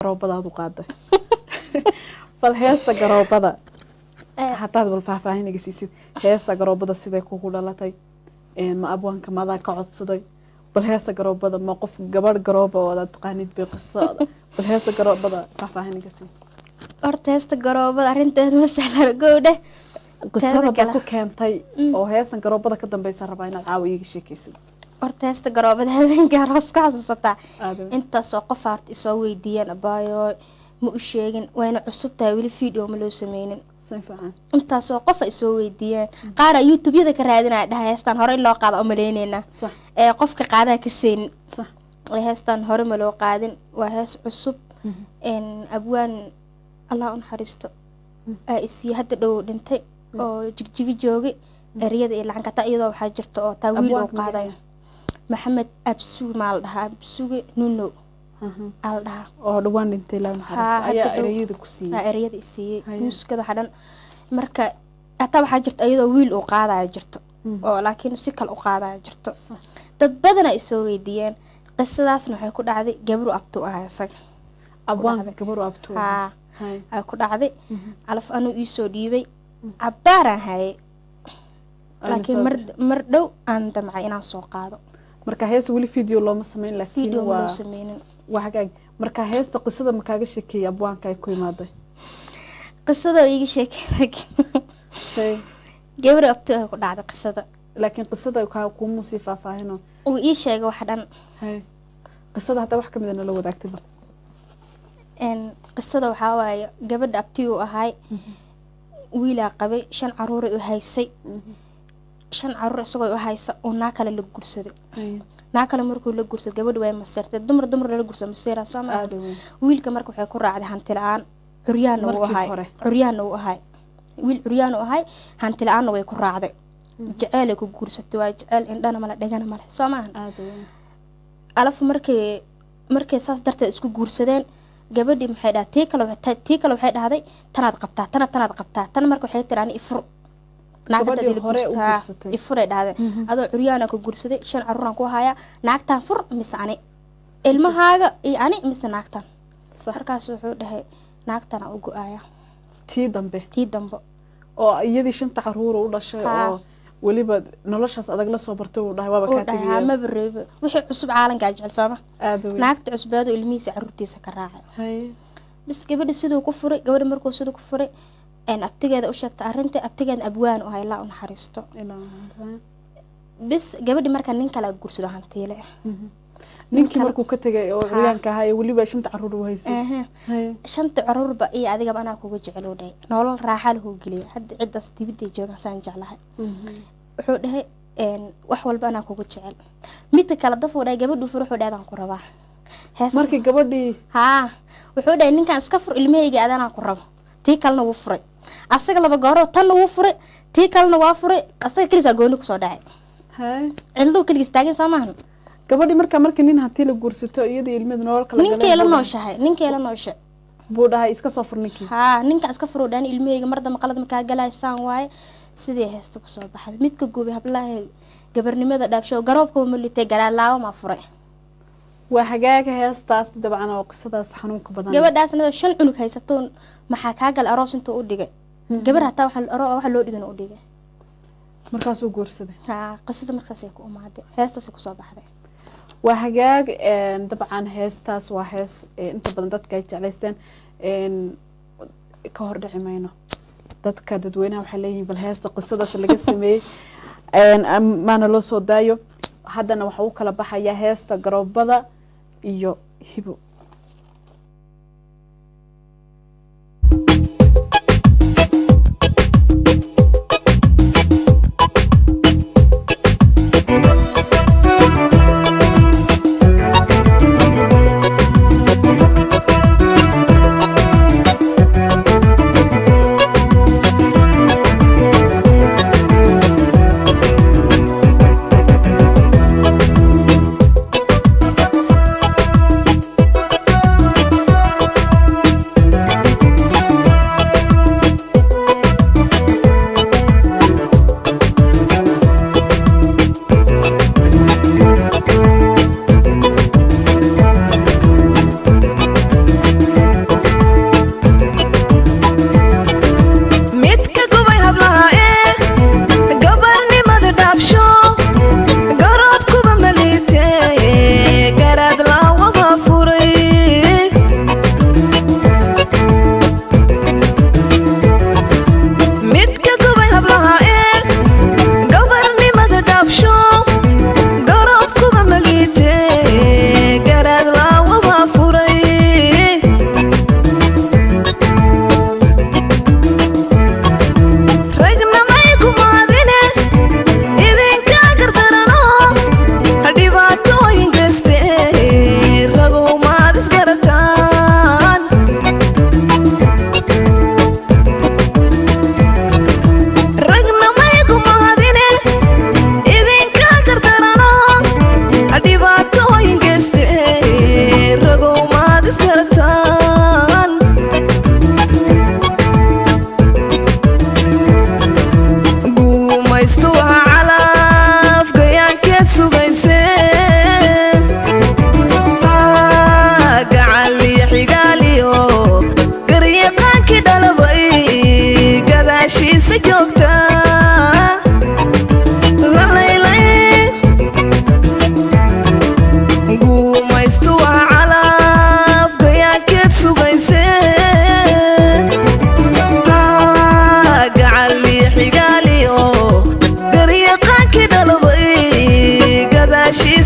garoobada aad u qaaday bal heesta garoobada hataad bal faahfaahin siisid heesta garoobada siday kugu dhalatay ma abwaanka maada ka codsaday bal heesta garoobada ma qof gabadh garooba oo aad taqaanid bay qisada bal heesta garoobada faahfaahin siisid horta heesta garoobada arinteeda ma sahlan gowdhe qisada ku keentay oo heestan garoobada ka dambaysa rabaa inaad caawa iiga sheekaysid horta heesta garoobada habeenkii aroos ka xasuusataa intaasoo qof aart isoo weydiiyeen abaayo ma u sheegin wayna cusub tahay weli video ma loo sameynin intaasoo qof isoo weydiiyeen qaar youtube-yada ka raadinaya dhahay heestan hore loo qaado oo maleynayna ee qofka qaadaa ka seenin heestan hore ma loo qaadin waa hees cusub abwaan allah u naxariisto isii hadda dhow dhintay oo jigjigi joogay eriyada iyo lacankata iyadoo waxaa jirta oo taa wiil oo qaaday maxamed absu maal dhahaa absuge nuno al dhahaa oo dhawaan dhintay la naxariisto ayaa eriyada ku siiyay eriyada siiyay muusikada xadan marka ata waxaa jirta iyadoo wiil oo qaadaya jirto oo laakiin si kale u qaadaya jirto dad badan ay soo weydiiyeen qisadaasna waxay ku dhacday gabar abtu ah isaga abwaan gabar abtu ay ku dhacday alaf anu ii soo dhiibay cabbaaraan hayay laakiin mar dhow aan damcay inaan soo qaado marka heesta weli video looma sameyn laakiin waa sameynin waa hagaag marka heesta qisada ma kaaga sheekeeyay abwaanka ay ku imaaday qisada iiga sheekay gabar abtu ah ku dhacday qisada laakiin qisada ku muusi faahfaahino uu ii sheegay wax dhan qisada hada wax kamid ah la wadaagtay mar qisada waxaa waaye gabadha abti uu ahay wiilaa qabay 5 caruur u haysay 5 caruur isagoo u haysa oo naa kale la gursaday naa kale markuu la gursaday gabadhu way masirtay dumar la gursaday masira Soomaaliya wiilka markuu waxay ku raacday hanti la'aan curyaan uu ahay wiil curyaan uu ahay hanti la'aan way ku raacday jacayl ku gursatay waa jacayl indhana mala dhagana mala Soomaaliya alaf markay saas darteed isku guursadeen gabadhii maxay dhaatay tii kale waxay dhahday tanaad qabtaa tan marka waxay tiraan ifur naagta dil gurstaa ifur ay dhahday adoo curyaana ku gursaday 5 caruur aan ku haya naagtan fur misani ilmahaaga iyo ani mise naagtan markaas wuxuu dhahay naagtan u go'aya tii dambe oo iyadii 5 caruur u dhashay oo waliba noloshaas adag la soo bartay uu dhahay waaba ka tagay ma bareebo wixii cusub caalanka jecel Soomaa naagta cusbeedo ilmihiisa caruurtiisa ka raacay bis gabadha sidoo ku furay gabadha markuu sidoo ku furay abtigeeda u sheegtay arinta abtigeeda abwaan oo ay la u naxariisto bis gabadhi marka nin kala guursado hantiile ninkii markuu ka tagay oo riyaanka ahaa waliba 5 caruur u haysay 5 caruurba iyo adiga anaa kugu jecel oo dhahay nolol raaxa leh oo galiya hadda cidaas dibadda jooga saan jeclahay wuxuu dhahay wax walba anaa kugu jecel mid kala daf oo dhahay gabadhu fur wuxuu dhaadaan ku rabaa markii gabadhii wuxuu dhahay ninkan iska fur ilmahayga adanaa ku rabo tii kalena wuu furay asaga laba goor tan wuu furay tii kalena waa furay asaga kaliya gooni ku soo dhacay ciladu kaliya taagan Soomaaliya gabadhi marka nin hanti la guursato iyadii ilmada nolol kala galay ninkii la nooshahay buu dhahay iska soo fur ninkii ninka iska fur dhan ilmahayga marda qalad ma ka galaysaan waay sidii heesto ku soo baxday midka goobi hablaha gabarnimada dhaabsho garoobka ma litay garaalaawa ma furay waa hagaaga heestaas dabcan oo qisadaas xanuunka badan gabadhaasna 5 cunug haysato maxaa ka gal aroos inta u dhigay gabar hataa waxa loo dhigan u dhigay markaas uu guursaday qisada markaas ay ku umaaday heestaas ku soo baxday waa hagaag dabcan heestaas waa hees inta badan dadka ay jecleysteen ka hor dhici mayno dadka dadweynaha waxay leeyihiin bal heesta qisadaas laga sameeyay maana loo soo daayo haddana waxa uu kala baxayaa heesta garoobada iyo hibo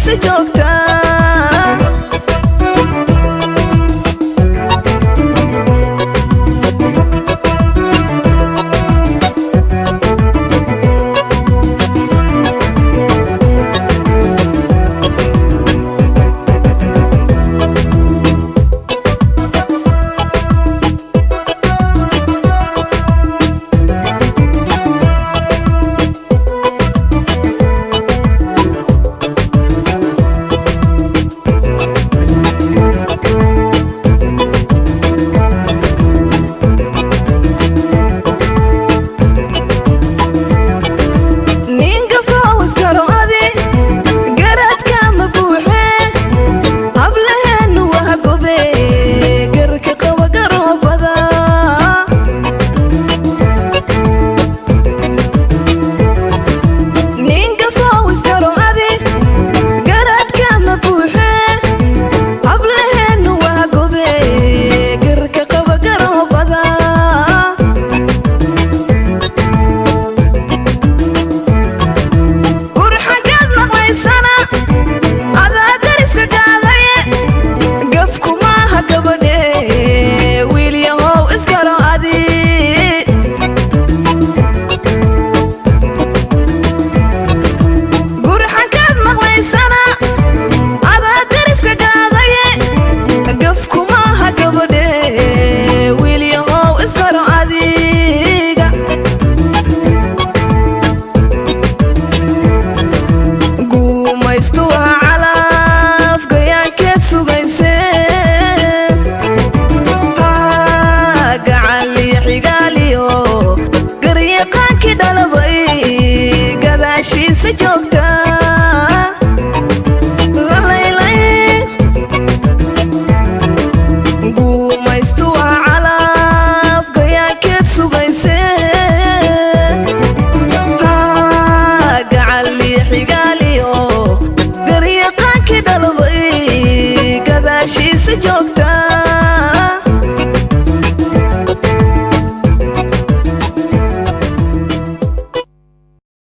gadaashiisa joogta gadaashiisa joogta guumaystu waa calaf gayaankeed sugayse gacaliyo xigaaliyo garyaqaankii dhalabay gadaashiisa joogta